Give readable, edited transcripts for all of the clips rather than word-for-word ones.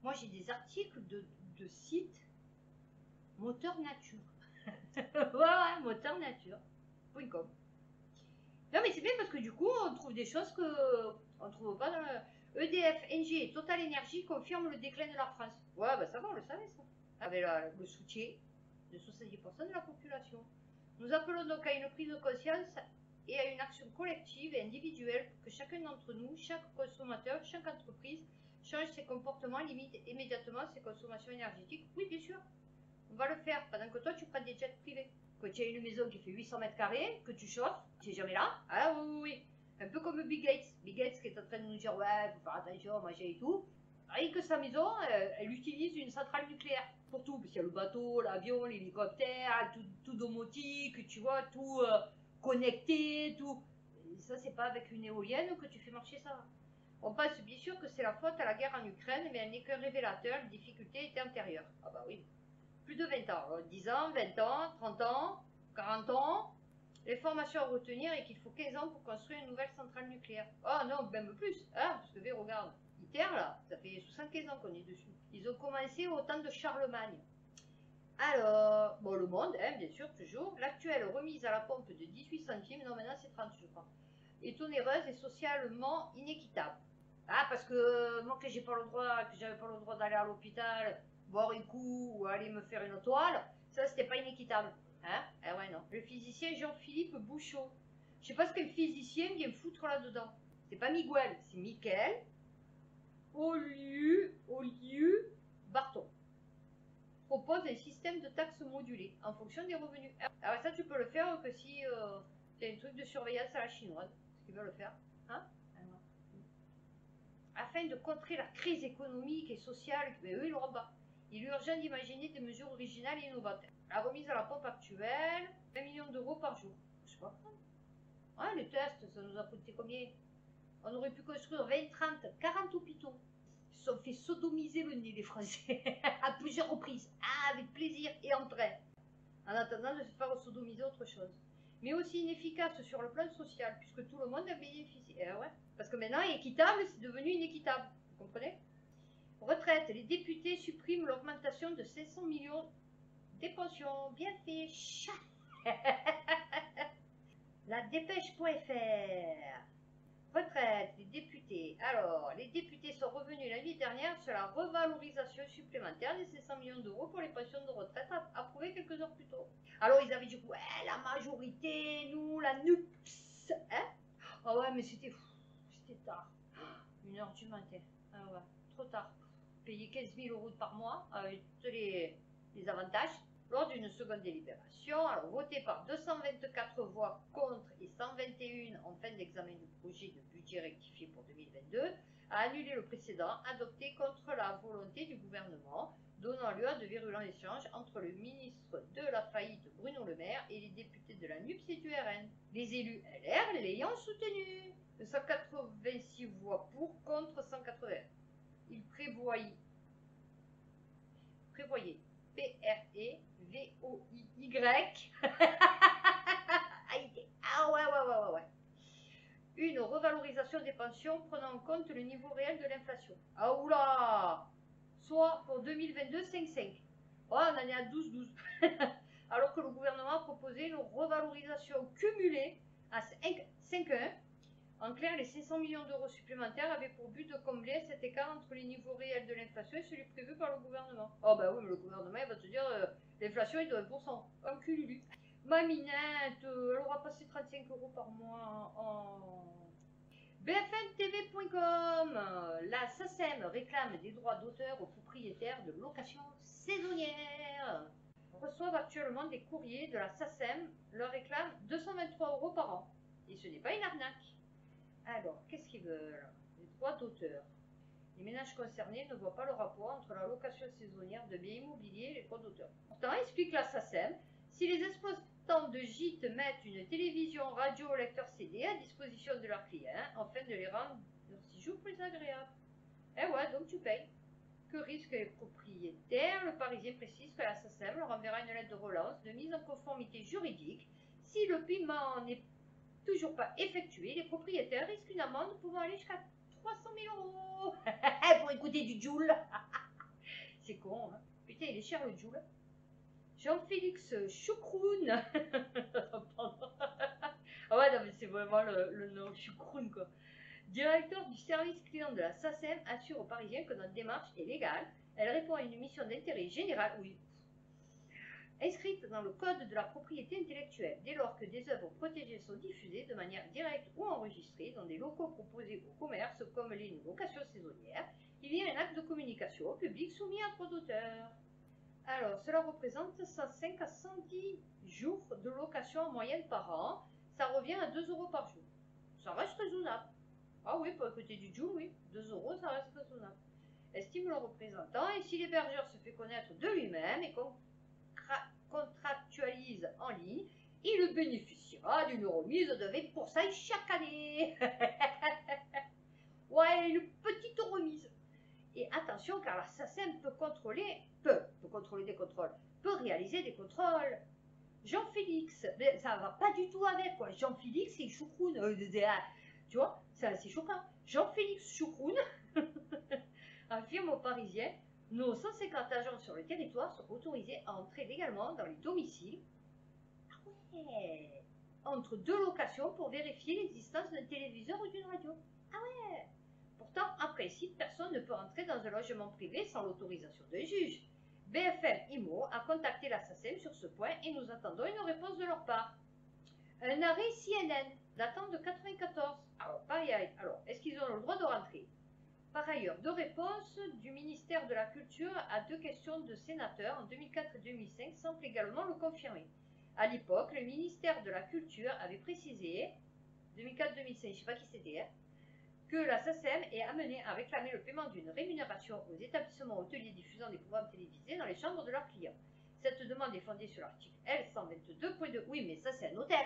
Moi, j'ai des articles de sites moteur nature. Ouais, moteur nature.com. Non, mais c'est bien parce que du coup, on trouve des choses que on ne trouve pas dans le EDF, Engie et Total Energy confirment le déclin de la France. Ouais, bah ça va, on le savait ça. Avec le soutien de 70% de la population. Nous appelons donc à une prise de conscience et à une action collective et individuelle pour que chacun d'entre nous, chaque consommateur, chaque entreprise, change ses comportements, limite immédiatement ses consommations énergétiques. Oui, bien sûr, on va le faire pendant que toi tu prends des jets privés. Que tu as une maison qui fait 800 mètres carrés, que tu chauffes, tu n'es jamais là. Ah oui, oui, oui. Un peu comme Bill Gates. Bill Gates qui est en train de nous dire ouais, faut faire attention, machin et tout. Rien que sa maison, elle utilise une centrale nucléaire pour tout. Parce qu'il y a le bateau, l'avion, l'hélicoptère, tout domotique, tu vois, tout connecté, tout. Et ça, c'est pas avec une éolienne que tu fais marcher ça. On pense bien sûr que c'est la faute à la guerre en Ukraine, mais elle n'est qu'un révélateur, les difficultés étaient antérieures. Ah bah oui. Plus de 20 ans, 10 ans, 20 ans, 30 ans, 40 ans. L'information à retenir est qu'il faut 15 ans pour construire une nouvelle centrale nucléaire. Oh non, même plus, hein, parce que regarde, ITER là, ça fait 75 ans qu'on est dessus. Ils ont commencé au temps de Charlemagne. Alors, bon, le monde, hein, bien sûr, toujours. L'actuelle remise à la pompe de 18 centimes, non, maintenant c'est 30, je crois, est onéreuse et socialement inéquitable. Ah, parce que moi, que j'avais pas le droit d'aller à l'hôpital, boire un coup ou aller me faire une toile, ça, c'était pas inéquitable. Hein? Eh ouais, non. Le physicien Jean-Philippe Bouchot. Je sais pas ce que le physicien vient foutre là-dedans. C'est pas Miguel, c'est Michael. Au lieu, Barton propose un système de taxes modulées en fonction des revenus. Alors ça, tu peux le faire que si tu as un truc de surveillance à la chinoise, ce qu'ils veulent le faire. Hein? Afin de contrer la crise économique et sociale, mais eux, ils l'auront pas. Il est urgent d'imaginer des mesures originales et innovantes. La remise à la pompe actuelle, 20 millions d'euros par jour. Je sais pas. Ouais, les tests, ça nous a coûté combien? On aurait pu construire 20, 30, 40 hôpitaux. Ils se sont fait sodomiser le nez, les Français, à plusieurs reprises. Ah, avec plaisir et en train. En attendant de se faire sodomiser autre chose. Mais aussi inefficace sur le plan social, puisque tout le monde a bénéficié. Ouais. Parce que maintenant, équitable, c'est devenu inéquitable. Vous comprenez? Retraite. Les députés suppriment l'augmentation de 500 millions des pensions. Bien fait. La dépêche.fr. Retraite, les députés. Alors, les députés sont revenus l'année dernière sur la revalorisation supplémentaire des 500 millions d'euros pour les pensions de retraite approuvées quelques heures plus tôt. Alors, ils avaient dit, ouais, la majorité, nous, la NUPS. Hein? Ah ouais, mais c'était tard. 1h du matin. Ah ouais, trop tard. Payer 15 000 euros par mois avec tous les avantages. Lors d'une seconde délibération, alors voté par 224 voix contre et 121 en fin d'examen du projet de budget rectifié pour 2022, a annulé le précédent adopté contre la volonté du gouvernement, donnant lieu à de virulents échanges entre le ministre de la faillite Bruno Le Maire et les députés de la NUPS et du RN. Les élus LR l'ayant soutenu. 186 voix pour contre 180. Il prévoyait P-R-E-V-O-I-Y. Ah ouais. Une revalorisation des pensions prenant en compte le niveau réel de l'inflation. Ah oula. Soit pour 2022, 5,5. Oh, on en est à 12,12. Alors que le gouvernement a proposé une revalorisation cumulée à 5,1. En clair, les 500 millions d'euros supplémentaires avaient pour but de combler cet écart entre les niveaux réels de l'inflation et celui prévu par le gouvernement. Oh bah oui, mais le gouvernement il va te dire l'inflation est de 1%. Un cululu. Ma minette, elle aura passé 35 euros par mois en... BFMTV.com. La SACEM réclame des droits d'auteur aux propriétaires de locations saisonnières. Reçoivent actuellement des courriers de la SACEM, leur réclament 223 euros par an. Et ce n'est pas une arnaque. Alors, qu'est-ce qu'ils veulent? Les droits d'auteur. Les ménages concernés ne voient pas le rapport entre la location saisonnière de biens immobiliers et les droits d'auteur. Pourtant, explique la SACEM, si les exploitants de gîtes mettent une télévision, radio, lecteur CD à disposition de leurs clients, afin de les rendre leur séjour plus agréable. Eh ouais, donc tu payes. Que risquent les propriétaires? Le Parisien précise que la SACEM leur enverra une lettre de relance de mise en conformité juridique si le paiement n'est toujours pas effectué. Les propriétaires risquent une amende pouvant aller jusqu'à 300 000 euros pour écouter du Joule. C'est con, hein. Putain, il est cher le Joule. Jean-Félix Choucroune. Pardon. Ah ouais, non, mais c'est vraiment le nom Choucroune, quoi. Directeur du service client de la SACEM assure aux Parisiens que notre démarche est légale. Elle répond à une mission d'intérêt général, oui, inscrite dans le Code de la propriété intellectuelle, dès lors que des œuvres protégées sont diffusées de manière directe ou enregistrées dans des locaux proposés au commerce comme les locations saisonnières. Il y a un acte de communication au public soumis à droit d'auteur. Alors, cela représente 105 à 110 jours de location en moyenne par an. Ça revient à 2 € par jour. Ça reste raisonnable. Ah oui, pour le côté du Joule, oui. 2 €, ça reste raisonnable. Estime le représentant, et si l'hébergeur se fait connaître de lui-même et contractualise en ligne, il bénéficiera d'une remise de 20% chaque année. Ouais, une petite remise. Et attention, car la SACEM peut contrôler des contrôles, peut réaliser des contrôles. Jean-Félix, ça va pas du tout avec, quoi. Jean-Félix, c'est Choucroune. Tu vois, c'est choquant. Jean-Félix Choucroune affirme aux Parisiens: nos 150 agents sur le territoire sont autorisés à entrer légalement dans les domiciles. Ah ouais, entre deux locations pour vérifier l'existence d'un téléviseur ou d'une radio. Ah ouais. Pourtant, en principe, personne ne peut entrer dans un logement privé sans l'autorisation d'un juge. BFM IMO a contacté la SACEM sur ce point et nous attendons une réponse de leur part. Un arrêt CNN datant de 94. Alors, pareil, alors, est-ce qu'ils ont le droit de rentrer? Par ailleurs, deux réponses du ministère de la Culture à deux questions de sénateurs en 2004 et 2005 semblent également le confirmer. À l'époque, le ministère de la Culture avait précisé, 2004-2005, je ne sais pas qui c'était, hein, que la SACEM est amenée à réclamer le paiement d'une rémunération aux établissements hôteliers diffusant des programmes télévisés dans les chambres de leurs clients. Cette demande est fondée sur l'article L122.2. Oui, mais ça, c'est un hôtel.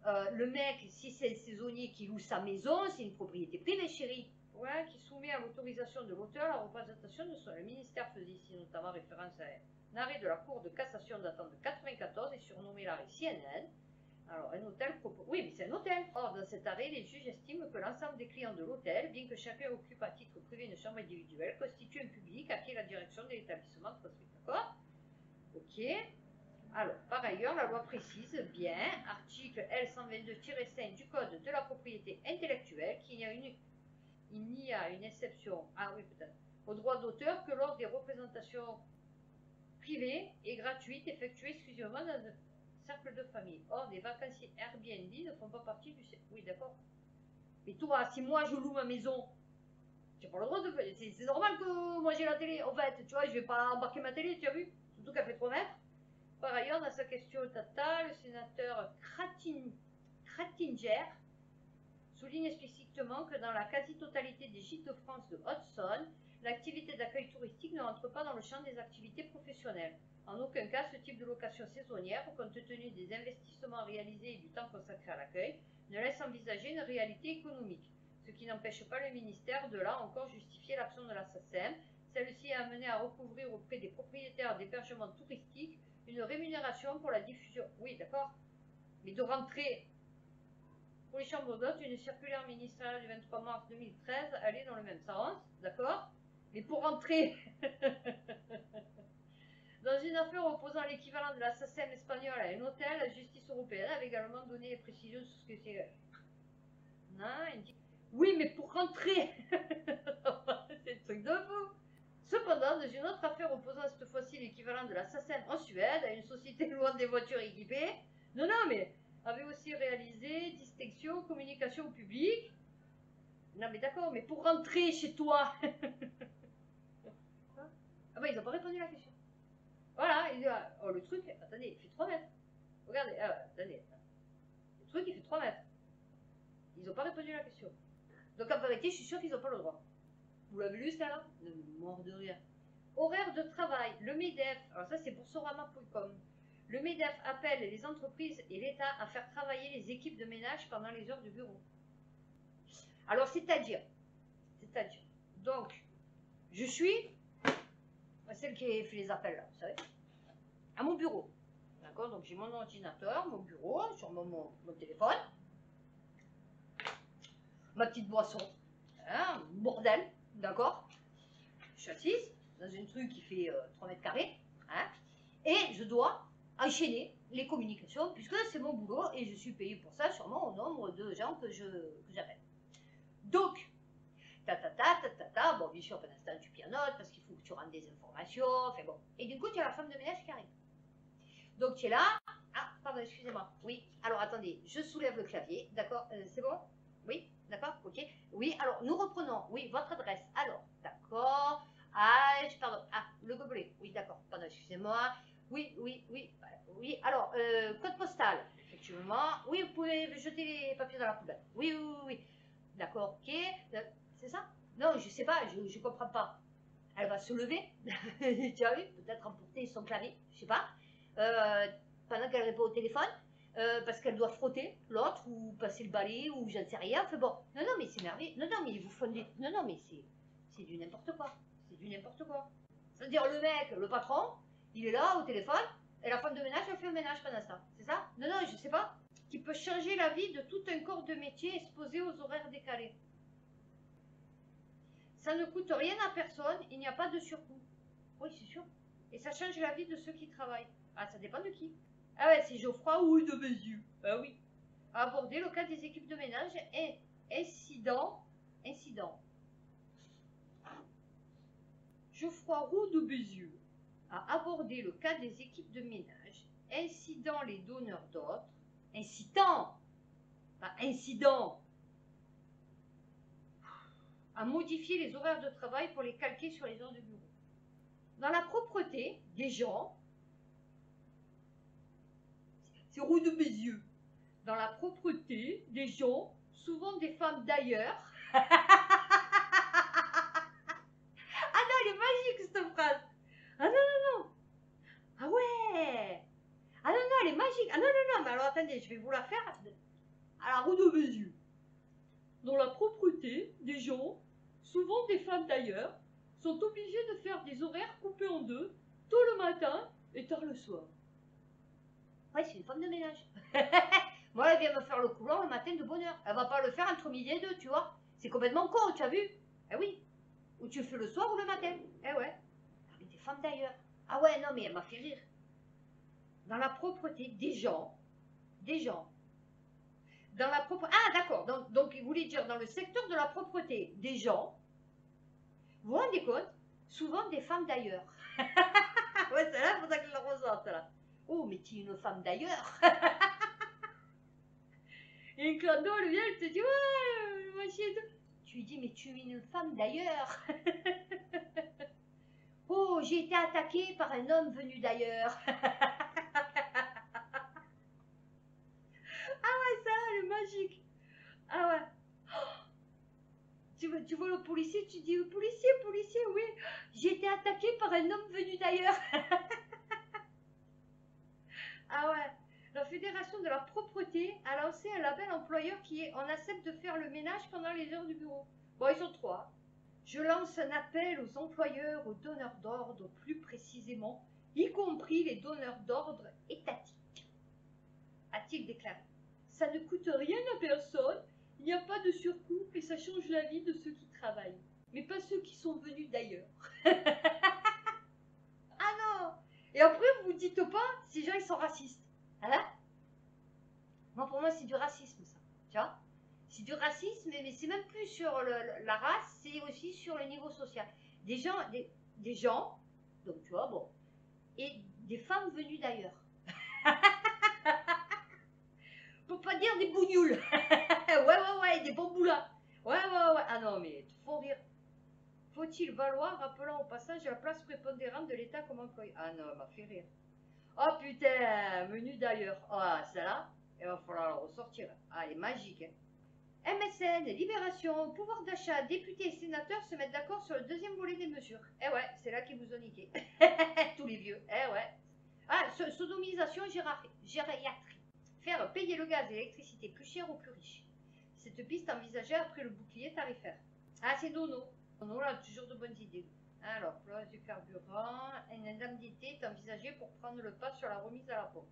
Le mec, si c'est un saisonnier qui loue sa maison, c'est une propriété privée, chérie. Ouais, qui soumet à l'autorisation de l'auteur la représentation de son. Le ministère faisait ici notamment référence à un arrêt de la Cour de cassation datant de 1994 et surnommé l'arrêt CNN. Alors, un hôtel propose. Oui, mais c'est un hôtel. Or, dans cet arrêt, les juges estiment que l'ensemble des clients de l'hôtel, bien que chacun occupe à titre privé une chambre individuelle, constitue un public à qui la direction de l'établissement transmet. D'accord? Ok. Alors, par ailleurs, la loi précise bien, article L122-5 du Code de la propriété intellectuelle, qu'il n'y a une exception, ah oui peut-être, au droit d'auteur que lors des représentations privées et gratuites effectuées exclusivement dans un cercle de famille. Or, des vacanciers Airbnb ne font pas partie du cercle. Oui, d'accord. Mais toi, si moi je loue ma maison, j'ai pas le droit de. C'est normal que moi j'ai la télé. En fait, tu vois, je vais pas embarquer ma télé, tu as vu? Surtout qu'elle fait 3 mètres. Par ailleurs, dans sa question tata, le sénateur Krattinger souligne explicitement que dans la quasi-totalité des gîtes de France de Haute-Saône, l'activité d'accueil touristique ne rentre pas dans le champ des activités professionnelles. En aucun cas, ce type de location saisonnière, compte tenu des investissements réalisés et du temps consacré à l'accueil, ne laisse envisager une réalité économique. Ce qui n'empêche pas le ministère de là encore justifier l'action de la SACEM. Celle-ci est amenée à recouvrir auprès des propriétaires d'hébergements touristiques une rémunération pour la diffusion. Oui, d'accord. Mais de rentrer pour les chambres d'hôtes, une circulaire ministérielle du 23 mars 2013 allait dans le même sens, d'accord? Mais pour rentrer dans une affaire opposant l'équivalent de la SACEM espagnole à un hôtel, la justice européenne avait également donné des précisions sur ce que c'est. Non, il dit oui, mais pour rentrer c'est un truc de fou. Cependant, dans une autre affaire opposant cette fois-ci l'équivalent de la SACEM en Suède à une société louant des voitures équipées, non, mais avait aussi réalisé distinction, communication au public. Non, mais d'accord, mais pour rentrer chez toi. Ah bah, ils n'ont pas répondu à la question. Voilà, oh, le truc, attendez, il fait 3 mètres. Regardez, attendez. Le truc, il fait 3 mètres. Ils n'ont pas répondu à la question. Donc, en vérité, je suis sûre qu'ils n'ont pas le droit. Vous l'avez lu, ça là? Mort de rire. Horaire de travail, le MEDEF, alors ça c'est boursorama.com. Le MEDEF appelle les entreprises et l'État à faire travailler les équipes de ménage pendant les heures de bureau. Alors c'est-à-dire, donc, je suis celle qui fait les appels là, vous savez, à mon bureau. D'accord, donc j'ai mon ordinateur, mon bureau, sur mon téléphone, ma petite boisson, hein, bordel, d'accord. Je suis assise, dans un truc qui fait 3 mètres carrés, hein, et je dois enchaîner les communications, puisque c'est mon boulot, et je suis payée pour ça, sûrement au nombre de gens que j'appelle. Donc, bon, bien sûr, pendant ce temps, tu pianotes, parce qu'il faut que tu rendes des informations, enfin bon. Et du coup, tu as la femme de ménage qui arrive. Donc, tu es là. Ah, pardon, excusez-moi. Oui, alors attendez, je soulève le clavier, d'accord, c'est bon? Oui, d'accord, ok. Oui, alors, nous reprenons, oui, votre adresse. Alors, d'accord, pardon, le gobelet, oui, d'accord, pardon, excusez-moi. Oui, alors, code postal, effectivement. Oui, vous pouvez jeter les papiers dans la poubelle. Oui. D'accord, ok. C'est ça? Non, je sais pas, je comprends pas. Elle va se lever, tu as vu, peut-être emporter son clavier, je sais pas, pendant qu'elle répond au téléphone, parce qu'elle doit frotter l'autre, ou passer le balai, ou je ne sais rien. Enfin bon, non, mais c'est merveilleux. Non, mais vous fondez. Non, mais c'est du n'importe quoi. C'est du n'importe quoi. C'est-à-dire, le mec, le patron, il est là au téléphone, et la femme de ménage, elle fait le ménage pendant ça. C'est ça? Non, je sais pas. Qui peut changer la vie de tout un corps de métier exposé aux horaires décalés. Ça ne coûte rien à personne, il n'y a pas de surcoût. Oui, c'est sûr. Et ça change la vie de ceux qui travaillent. Ah, ça dépend de qui. Ah ouais, c'est Geoffroy ou de Bézieux. Ah oui. Aborder le cas des équipes de ménage et incident. Geoffroy Roux de Bézieux a abordé le cas des équipes de ménage, incitant les donneurs d'ordre, incitant, pas incident, à modifier les horaires de travail pour les calquer sur les heures de bureau. Dans la propreté des gens, c'est Roux de Bézieux. Dans la propreté des gens, souvent des femmes d'ailleurs. Ah non, elle est magique cette phrase. Ah non. Ah ouais. Ah non, elle est magique. Ah non, mais alors attendez, je vais vous la faire à la Roux de Bézieux. Dans la propreté des gens, souvent des femmes d'ailleurs, sont obligées de faire des horaires coupés en deux, tôt le matin et tard le soir. Ouais, c'est une femme de ménage. Moi, elle vient me faire le couloir le matin de bonne heure. Elle va pas le faire entre midi et deux, tu vois. C'est complètement con, tu as vu? Eh oui. Ou tu le fais le soir ou le matin. Eh ouais. Avec des femmes d'ailleurs. Ah ouais, non, mais elle m'a fait rire. Dans la propreté des gens. Dans la propreté. Ah, d'accord. Donc, il voulait dire dans le secteur de la propreté des gens. Vous vous rendez compte? Souvent des femmes d'ailleurs. Ouais, celle-là, il faudra que je la ressorte, là. Oh, mais tu es une femme d'ailleurs. Et quand elle vient, elle te dit, ouais, moi j'ai tout. Tu lui dis, mais tu es une femme d'ailleurs. Oh, j'ai été attaquée par un homme venu d'ailleurs. Ah ouais, ça, elle est magique. Ah ouais. Tu vois le policier, tu dis, policier, oui, j'ai été attaquée par un homme venu d'ailleurs. Ah ouais. La Fédération de la propreté a lancé un label employeur qui est on accepte de faire le ménage pendant les heures du bureau. Bon, ils sont trois. Je lance un appel aux employeurs, aux donneurs d'ordre plus précisément, y compris les donneurs d'ordre étatiques, a-t-il déclaré. Ça ne coûte rien à personne, il n'y a pas de surcoût et ça change la vie de ceux qui travaillent, mais pas ceux qui sont venus d'ailleurs. Ah non. Et après, vous ne dites pas, ces gens, ils sont racistes. Hein? Moi, pour moi, c'est du racisme, ça. Tu vois? C'est du racisme, mais c'est même plus sur la race, c'est aussi sur le niveau social. Des gens, donc tu vois, bon, et des femmes venues d'ailleurs. Pour pas dire des bougnoules. Ouais, des bamboulas. Ouais. Ah non, mais faut rire. Faut-il valoir, rappelant au passage la place prépondérante de l'État comme employeur. Ah non, elle m'a fait rire. Oh putain, menu d'ailleurs. Ah, celle-là, il va falloir la ressortir. Ah, elle est magique. Hein. MSN, Libération, pouvoir d'achat, députés et sénateurs se mettent d'accord sur le deuxième volet des mesures. Eh ouais, c'est là qu'ils vous ont niqué. Tous les vieux. Eh ouais. Ah, sodomisation gériatrie. Faire payer le gaz et l'électricité plus cher aux plus riches. Cette piste envisagée après le bouclier tarifaire. Ah, c'est Nono. Nono, là, toujours de bonnes idées. Alors, place du carburant, une indemnité est envisagée pour prendre le pas sur la remise à la pompe.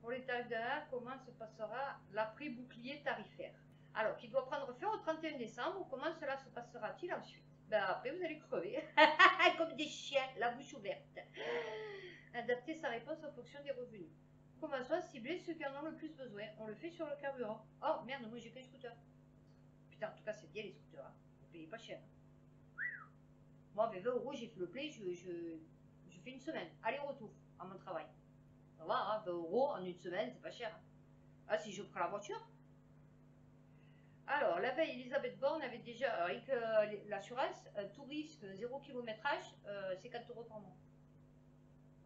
Pour les tarifs d'un, comment se passera l'après-bouclier tarifaire? Alors, qui doit prendre fin au 31 décembre, comment cela se passera-t-il ensuite? Ben après, vous allez crever. Comme des chiens, la bouche ouverte. Adapter sa réponse en fonction des revenus. Comment soit cibler ceux qui en ont le plus besoin. On le fait sur le carburant. Oh merde, moi j'ai qu'un scooter. Putain, en tout cas, c'est bien les scooters. Hein. Vous payez pas cher. Moi, avec 20 euros, j'ai fait le play. Je fais une semaine. Aller-retour à mon travail. Ça va, hein, 20 euros en une semaine, c'est pas cher. Hein. Ah, si je prends la voiture. Alors, la veille, Elisabeth Borne avait déjà, avec l'assurance, tout risque, 0 kilométrage, c'est 4 euros par mois.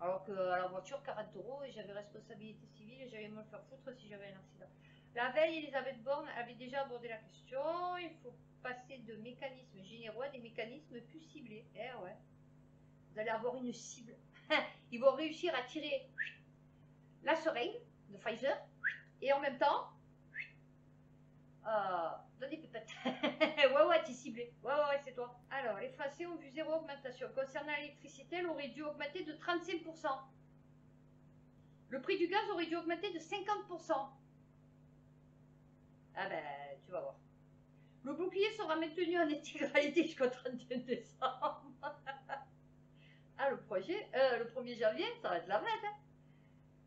Alors qu'à la voiture, 40 euros, et j'avais responsabilité civile et j'allais me le faire foutre si j'avais un accident. La veille, Elisabeth Borne avait déjà abordé la question. Il faut passer de mécanismes généraux à des mécanismes plus ciblés. Eh ouais. Vous allez avoir une cible. Ils vont réussir à tirer la seringue de Pfizer et en même temps, donnez pépettes. ouais, t'es ciblé. Ouais, c'est toi. Alors, les Français ont vu zéro augmentation. Concernant l'électricité, elle aurait dû augmenter de 35%. Le prix du gaz aurait dû augmenter de 50%. Ah ben, tu vas voir. Le bouclier sera maintenu en intégralité jusqu'au 31 décembre. Ah, le 1er janvier, ça va être la fête. Hein.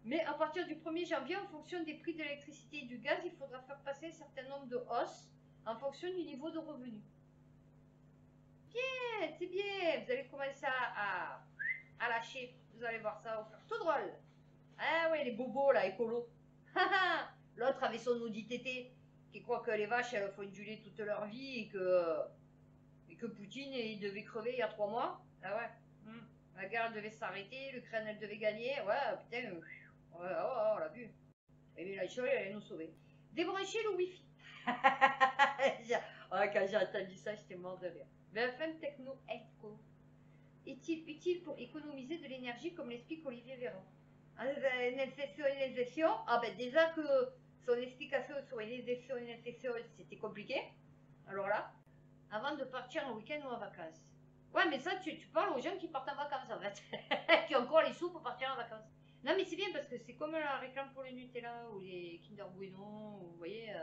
Mais à partir du 1er janvier, en fonction des prix de l'électricité et du gaz, il faudra faire passer un certain nombre de hausses en fonction du niveau de revenu. Bien, c'est bien. Vous allez commencer à lâcher. Vous allez voir ça, vous faire tout drôle. Ah ouais, les bobos là, écolo. L'autre avait son Audi TT qui croit que les vaches elles font du lait toute leur vie et que Poutine il devait crever il y a 3 mois. Ah ouais. La guerre devait s'arrêter, l'Ukraine elle devait gagner. Ouais, putain. Ouais, on l'a vu. Et bien la chérie, elle allait nous sauver. Débrancher le wifi. Ouais, quand j'ai entendu ça, j'étais mort de rire. BFM Techno Eco. Est-il utile pour économiser de l'énergie comme l'explique Olivier Véran? Une infection. Ah ben déjà que son explication sur une infection, c'était compliqué. Alors là, avant de partir en week-end ou en vacances. Ouais, mais ça, tu parles aux gens qui partent en vacances en fait. Qui ont encore les sous pour partir en vacances. Non, mais c'est bien parce que c'est comme la réclame pour le Nutella ou les Kinder Bueno, ou, vous voyez,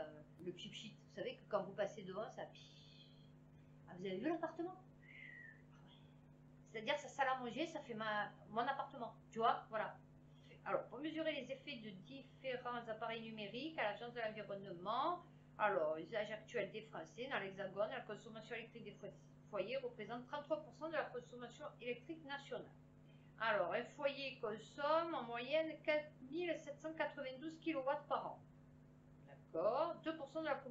le Pip Shit. Vous savez que quand vous passez devant, ça. Ah, vous avez vu l'appartement? C'est-à-dire, ça salle à manger, ça fait mon appartement. Tu vois, voilà. Alors, pour mesurer les effets de différents appareils numériques à l'Agence de l'environnement, alors, l'usage actuel des Français dans l'Hexagone, la consommation électrique des foyers représente 33% de la consommation électrique nationale. Alors, un foyer consomme en moyenne 4792 kW par an. D'accord. 2% de la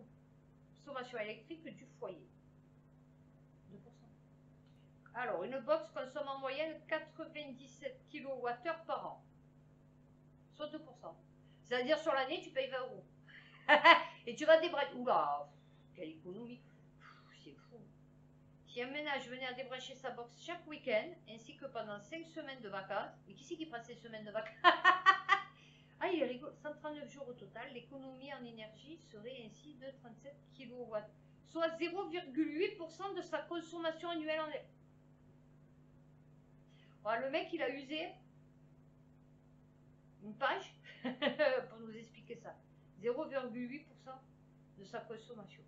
consommation électrique du foyer. 2%. Alors, une box consomme en moyenne 97 kWh par an. Soit 2%. C'est-à-dire, sur l'année, tu payes 20 euros. Et tu vas débrancher. Oula, quelle économie. C'est fou. Si un ménage venait à débrancher sa box chaque week-end, ainsi que pendant 5 semaines de vacances, mais qui c'est qui prend 5 semaines de vacances? Ah, il rigole. 139 jours au total, l'économie en énergie serait ainsi de 37 kW, soit 0,8% de sa consommation annuelle en énergie. Bon, le mec, il a usé une page pour nous expliquer ça. 0,8% de sa consommation.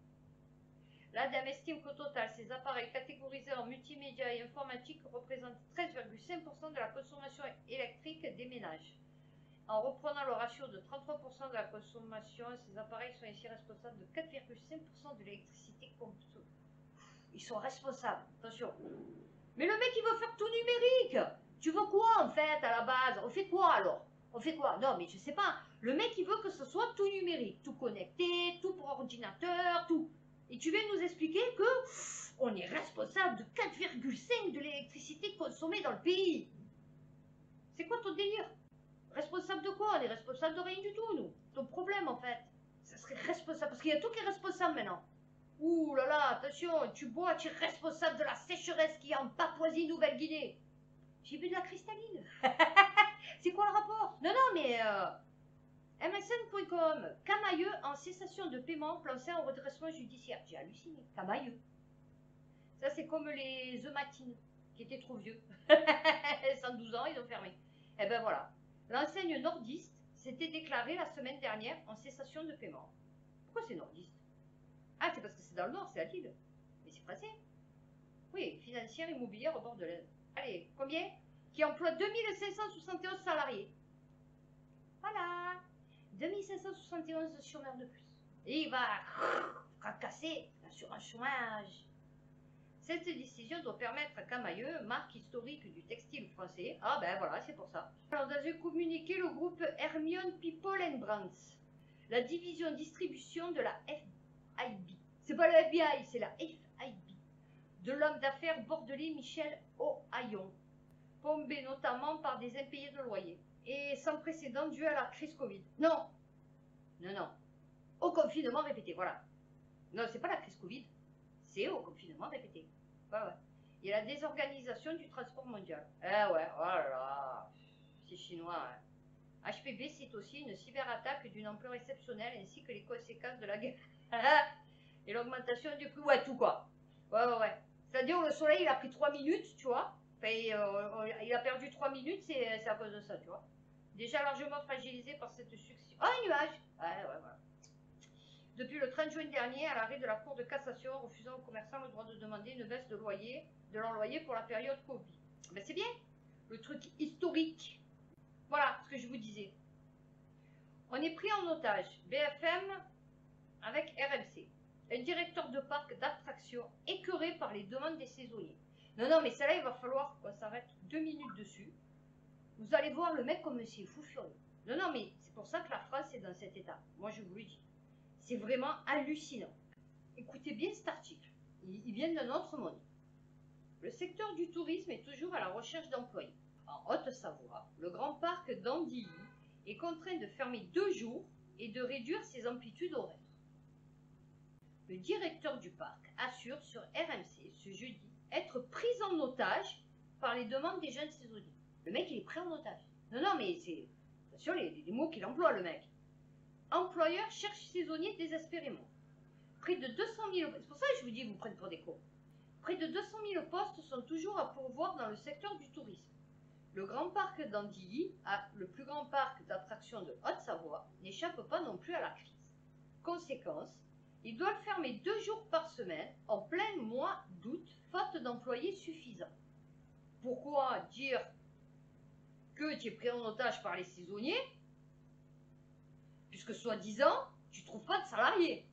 L'ADEME estime qu'au total, ces appareils catégorisés en multimédia et informatique représentent 13,5% de la consommation électrique des ménages. En reprenant le ratio de 33% de la consommation, ces appareils sont ici responsables de 4,5% de l'électricité consommée. Ils sont responsables, attention. Mais le mec, il veut faire tout numérique. Tu veux quoi en fait à la base? On fait quoi alors? On fait quoi? Non, mais je sais pas. Le mec, il veut que ce soit tout numérique, tout connecté, tout pour ordinateur, tout. Et tu viens nous expliquer que on est responsable de 4,5% de l'électricité consommée dans le pays. C'est quoi ton délire? Responsable de quoi? On est responsable de rien du tout, nous. Ton problème, en fait. Ça serait responsable. Parce qu'il y a tout qui est responsable maintenant. Ouh là là, attention, tu bois, tu es responsable de la sécheresse qu'il y a en Papouasie-Nouvelle-Guinée. J'ai bu de la cristalline. C'est quoi le rapport? Non, mais... MSN.com, Camailleux en cessation de paiement, placé en redressement judiciaire. J'ai halluciné. Camailleux. Ça, c'est comme les The Matines, qui étaient trop vieux. 112 ans, ils ont fermé. Et ben voilà. L'enseigne nordiste s'était déclarée la semaine dernière en cessation de paiement. Pourquoi c'est nordiste? Ah, c'est parce que c'est dans le nord, c'est à Lille. Mais c'est français. Oui, financière, immobilière, bordelaise. Allez, combien? Qui emploie 2571 salariés. Voilà. 2571 chômeurs de plus. Et il va fracasser l'assurance chômage. Cette décision doit permettre à Camailleux, marque historique du textile français, ah ben voilà, c'est pour ça. Alors dans un communiqué, le groupe Hermione People and Brands, la division distribution de la FIB, c'est pas le FBI, c'est la FIB, de l'homme d'affaires bordelais Michel Ohaillon, plombé notamment par des impayés de loyer, et sans précédent dû à la crise Covid. Non, non, non, au confinement répété, voilà. Non, c'est pas la crise Covid, c'est au confinement répété. Ouais, ouais. Et la désorganisation du transport mondial. Ah ouais, oh là là, c'est chinois. Hein. HPB cite aussi une cyberattaque d'une ampleur exceptionnelle ainsi que les conséquences de la guerre. Et l'augmentation du prix, ouais, tout quoi. Ouais, ouais, ouais. C'est-à-dire le soleil, il a pris 3 minutes, tu vois. Enfin, il a perdu 3 minutes, c'est à cause de ça, tu vois. Déjà largement fragilisé par cette succession. Oh, un nuage. Ouais, ouais, voilà. Depuis le 30 juin dernier, à l'arrêt de la Cour de cassation, refusant aux commerçants le droit de demander une baisse de leur loyer pour la période Covid. Ben c'est bien, le truc historique. Voilà ce que je vous disais. On est pris en otage, BFM avec RMC. Un directeur de parc d'attraction écœuré par les demandes des saisonniers. Non, non, mais celle-là, il va falloir qu'on s'arrête 2 minutes dessus. Vous allez voir le mec comme c'est fou furieux. Non, non, mais c'est pour ça que la France est dans cet état. Moi, je vous le dis. C'est vraiment hallucinant. Écoutez bien cet article. Il vient d'un autre monde. Le secteur du tourisme est toujours à la recherche d'employés. En Haute-Savoie, le grand parc d'Andilly est contraint de fermer 2 jours et de réduire ses amplitudes horaires. Le directeur du parc assure sur RMC ce jeudi être pris en otage par les demandes des jeunes saisonniers. Le mec, il est pris en otage. Non, non, mais c'est... Attention, les mots qu'il emploie, le mec. Employeur cherche saisonniers désespérément. Près de 200 000... C'est pour ça que je vous dis, vous prenez pour des cons. Près de 200 000 postes sont toujours à pourvoir dans le secteur du tourisme. Le grand parc d'Andilly, le plus grand parc d'attractions de Haute-Savoie, n'échappe pas non plus à la crise. Conséquence, ils doivent fermer 2 jours par semaine en plein mois d'août, faute d'employés suffisants. Pourquoi dire que tu es pris en otage par les saisonniers, puisque soi-disant, tu ne trouves pas de salariés,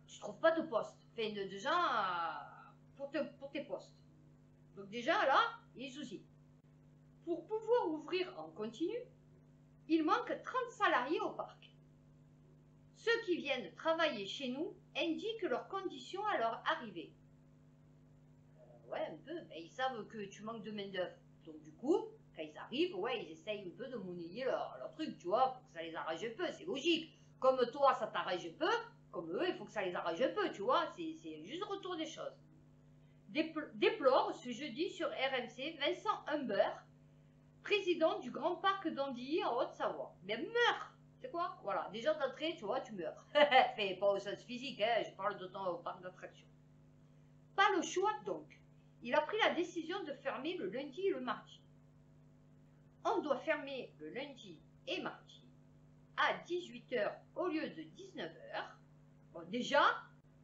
tu ne trouves pas de poste, enfin de gens pour tes postes. Donc déjà là, il y a des soucis. Pour pouvoir ouvrir en continu, il manque 30 salariés au parc. Ceux qui viennent travailler chez nous indiquent leurs conditions à leur arrivée. Ouais, un peu, ben, ils savent que tu manques de main-d'œuvre. Donc du coup, quand ils arrivent, ouais, ils essayent un peu de monnayer leur truc, tu vois, pour que ça les arrange un peu, c'est logique. Comme toi, ça t'arrange un peu, comme eux, il faut que ça les arrange un peu, tu vois, c'est juste le retour des choses. Déplore ce jeudi sur RMC Vincent Humbert, président du Grand Parc d'Andilly en Haute-Savoie. Mais meurt. C'est quoi? Voilà, déjà d'entrée, tu vois, tu meurs. Enfin, pas au sens physique, hein, je parle de ton parc d'attraction. Pas le choix donc. Il a pris la décision de fermer le lundi et le mardi. On doit fermer le lundi et mardi à 18 h au lieu de 19 h. Bon, déjà,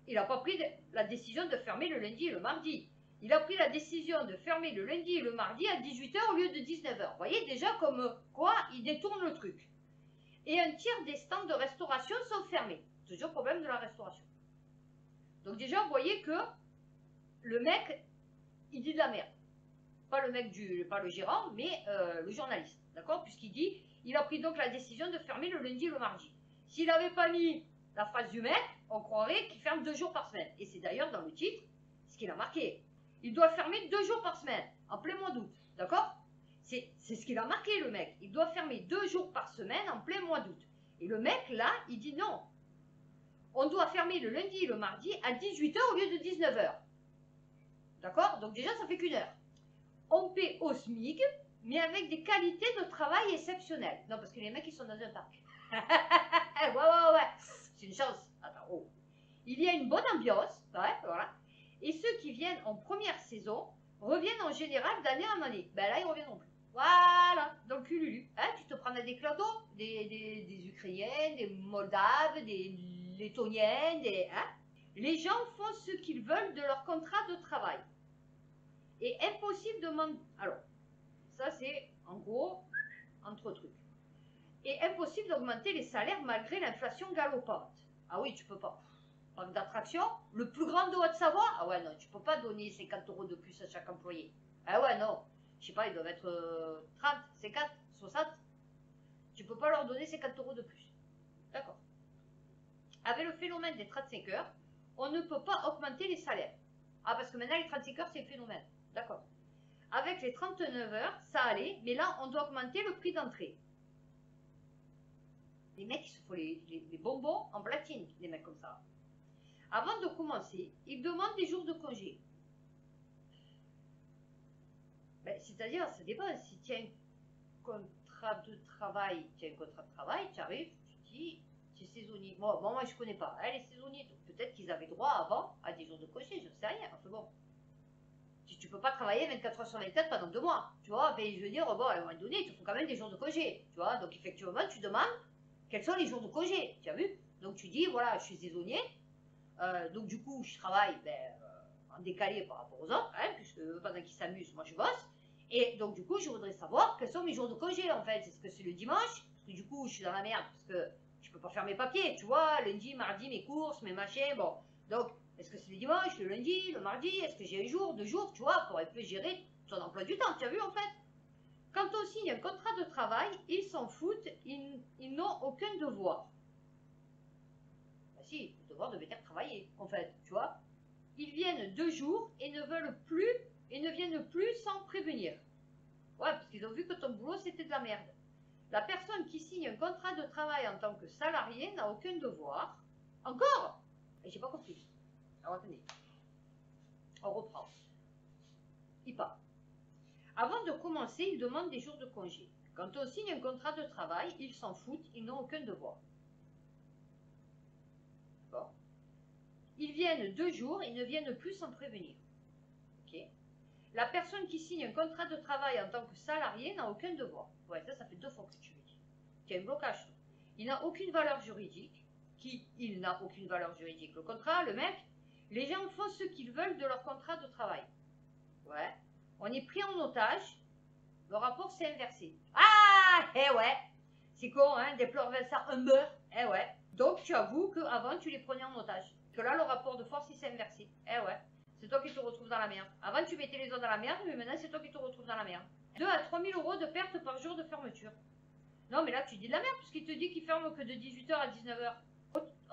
il n'a pas pris la décision de fermer le lundi et le mardi. Il a pris la décision de fermer le lundi et le mardi à 18 h au lieu de 19 h. Vous voyez déjà comme quoi il détourne le truc. Et un tiers des stands de restauration sont fermés. Toujours problème de la restauration. Donc déjà, vous voyez que le mec, il dit de la merde. Pas le mec pas le gérant, mais le journaliste. D'accord? Puisqu'il dit, il a pris donc la décision de fermer le lundi et le mardi. S'il n'avait pas mis la phrase du mec, on croirait qu'il ferme 2 jours par semaine. Et c'est d'ailleurs dans le titre ce qu'il a marqué. Il doit fermer 2 jours par semaine, en plein mois d'août. D'accord? C'est ce qu'il a marqué, le mec. Il doit fermer 2 jours par semaine, en plein mois d'août. Et le mec, là, il dit non. On doit fermer le lundi et le mardi à 18 h au lieu de 19 h. D'accord? Donc déjà, ça fait qu'1 heure. On paie au SMIC, mais avec des qualités de travail exceptionnelles. Non, parce que les mecs, ils sont dans un parc. ouais. C'est une chance. Attends, oh. Il y a une bonne ambiance, ouais, voilà. Et ceux qui viennent en première saison reviennent en général d'année en année. Ben là, ils reviendront plus. Voilà, dans le cululu. Hein, tu te prends des clodos, des Ukrainiennes, des Moldaves, des Lettoniennes, hein. Les gens font ce qu'ils veulent de leur contrat de travail. Et impossible de m'en... Alors, ça c'est en gros, entre trucs. Et impossible d'augmenter les salaires malgré l'inflation galopante. Ah oui, tu peux pas. Parc d'attraction, le plus grand de Haute-Savoie. Ah ouais, non, tu peux pas donner 50 € de plus à chaque employé. Ah ouais, non. Je sais pas, ils doivent être 30, 50, 60. Tu peux pas leur donner 50 € de plus. D'accord. Avec le phénomène des 35 heures, on ne peut pas augmenter les salaires. Ah, parce que maintenant, les 35 heures, c'est le phénomène. D'accord. Avec les 39 heures, ça allait, mais là, on doit augmenter le prix d'entrée. Les mecs, ils se font les bonbons en platine, les mecs comme ça. Avant de commencer, ils demandent des jours de congé. Ben, c'est-à-dire, ça dépend. Si tu as un contrat de travail, tu arrives, tu dis, tu es saisonnier. Moi, je connais pas. Elle est saisonnier, donc peut-être qu'ils avaient droit avant à des jours de congé, je ne sais rien. Enfin bon. Tu peux pas travailler 24 heures sur 24 pendant 2 mois. Tu vois, ben, je veux dire, bon, à un moment donné, il te faut quand même des jours de congé. Tu vois, donc effectivement, tu demandes quels sont les jours de congé. Tu as vu? Donc tu dis, voilà, je suis saisonnier. Donc du coup, je travaille en décalé par rapport aux autres, hein, puisque pendant qu'ils s'amusent, moi je bosse. Et donc du coup, je voudrais savoir quels sont mes jours de congé en fait. Est-ce que c'est le dimanche? Parce que du coup, je suis dans la merde, parce que je peux pas faire mes papiers, tu vois, lundi, mardi, mes courses, mes machins, bon. Donc, est-ce que c'est le dimanche, le lundi, le mardi? Est-ce que j'ai un jour, 2 jours, tu vois, pour un peu gérer ton emploi du temps, tu as vu en fait? Quand on signe un contrat de travail, ils s'en foutent, ils n'ont aucun devoir. Bah si, le devoir de venir travailler, en fait, tu vois. Ils viennent 2 jours et ne viennent plus sans prévenir. Ouais, parce qu'ils ont vu que ton boulot c'était de la merde. La personne qui signe un contrat de travail en tant que salarié n'a aucun devoir. Encore? Et j'ai pas compris. Alors attendez. On reprend. Il part. Avant de commencer, ils demandent des jours de congé. Quand on signe un contrat de travail, ils s'en foutent, ils n'ont aucun devoir. D'accord? Ils viennent 2 jours et ne viennent plus sans prévenir. Ok? La personne qui signe un contrat de travail en tant que salarié n'a aucun devoir. Ouais, ça fait 2 fois que tu me dis. Tu as un blocage. Il n'a aucune valeur juridique. Il n'a aucune valeur juridique. Le contrat, le mec, les gens font ce qu'ils veulent de leur contrat de travail. Ouais. On est pris en otage. Le rapport s'est inversé. Ah, eh ouais. C'est con, hein, déplore Vincent Humber. Eh ouais. Donc tu avoues qu'avant tu les prenais en otage. Que là, le rapport de force, il s'est inversé. Eh ouais. C'est toi qui te retrouves dans la merde. Avant, tu mettais les autres dans la merde, mais maintenant, c'est toi qui te retrouves dans la merde. 2 à 3 000 € de perte par jour de fermeture. Non, mais là, tu dis de la merde, puisqu'il te dit qu'il ferme que de 18 h à 19 h.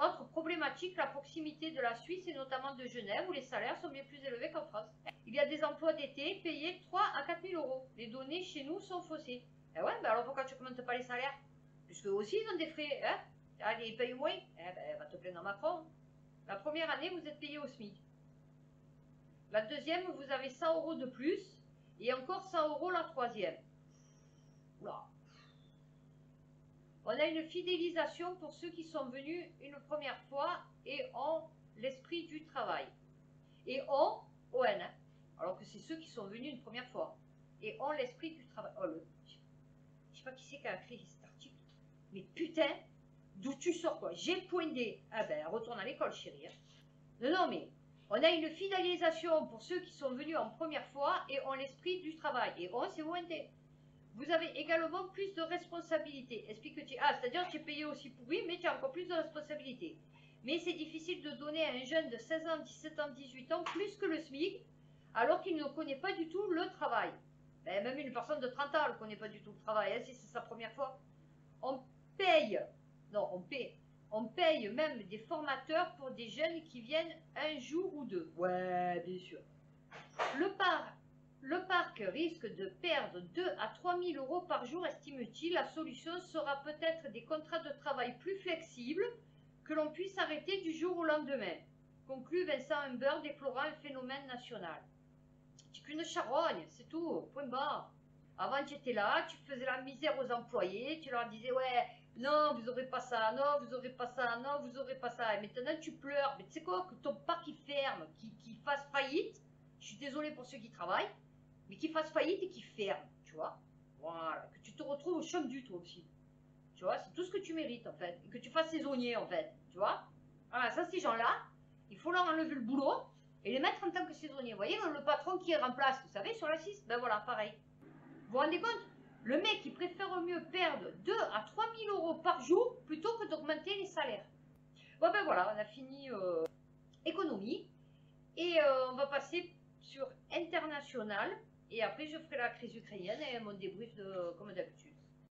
Autre problématique, la proximité de la Suisse et notamment de Genève, où les salaires sont bien plus élevés qu'en France. Il y a des emplois d'été payés 3 à 4 000 €. Les données chez nous sont faussées. Eh ouais, ben alors pourquoi tu n'augmentes pas les salaires? Puisque aussi, ils ont des frais, hein? Allez, ils payent moins. Eh ben, va te plaindre Macron. La première année, vous êtes payé au SMIC. La deuxième, vous avez 100 € de plus. Et encore 100 € la troisième. Oula. On a une fidélisation pour ceux qui sont venus une première fois et ont l'esprit du travail. Et ont, ON, hein, alors que c'est ceux qui sont venus une première fois. Et ont l'esprit du travail. Oh, je sais pas qui c'est qui a écrit cet article. Mais putain, d'où tu sors quoi? G.D. Ah ben, retourne à l'école, chérie. Hein. Non, mais on a une fidélisation pour ceux qui sont venus en première fois et ont l'esprit du travail. Et on, c'est ONT. Vous avez également plus de responsabilités. Explique-tu. Ah, c'est-à-dire que tu es payé aussi pour oui, mais tu as encore plus de responsabilités. Mais c'est difficile de donner à un jeune de 16 ans, 17 ans, 18 ans plus que le SMIC, alors qu'il ne connaît pas du tout le travail. Ben, même une personne de 30 ans ne connaît pas du tout le travail, hein, si c'est sa première fois. On paye, non, on paye même des formateurs pour des jeunes qui viennent un jour ou deux. Ouais, bien sûr. Le parc risque de perdre 2 à 3 000 € par jour, estime-t-il. La solution sera peut-être des contrats de travail plus flexibles que l'on puisse arrêter du jour au lendemain. Conclut Vincent Humber, déplorant un phénomène national. C'est qu'une charogne, c'est tout, point barre. Avant, tu étais là, tu faisais la misère aux employés, tu leur disais, ouais, non, vous n'aurez pas ça, non, vous n'aurez pas ça, non, vous n'aurez pas ça. Et maintenant, tu pleures. Mais tu sais quoi, que ton parc il ferme, qu'il fasse faillite, je suis désolée pour ceux qui travaillent, mais qu'il fasse faillite et qu'il ferme, tu vois. Voilà, que tu te retrouves au chômage toi aussi. Tu vois, c'est tout ce que tu mérites en fait. Et que tu fasses saisonnier en fait, tu vois. Voilà, ça, ces gens-là, il faut leur enlever le boulot et les mettre en tant que saisonniers. Vous voyez, le patron qui remplace, vous savez, sur la 6, ben voilà, pareil. Vous vous rendez compte? Le mec, il préfère mieux perdre 2 à 3 000 euros par jour plutôt que d'augmenter les salaires. Bon ben voilà, on a fini économie. Et on va passer sur international. Et après, je ferai la crise ukrainienne et mon débrief comme d'habitude.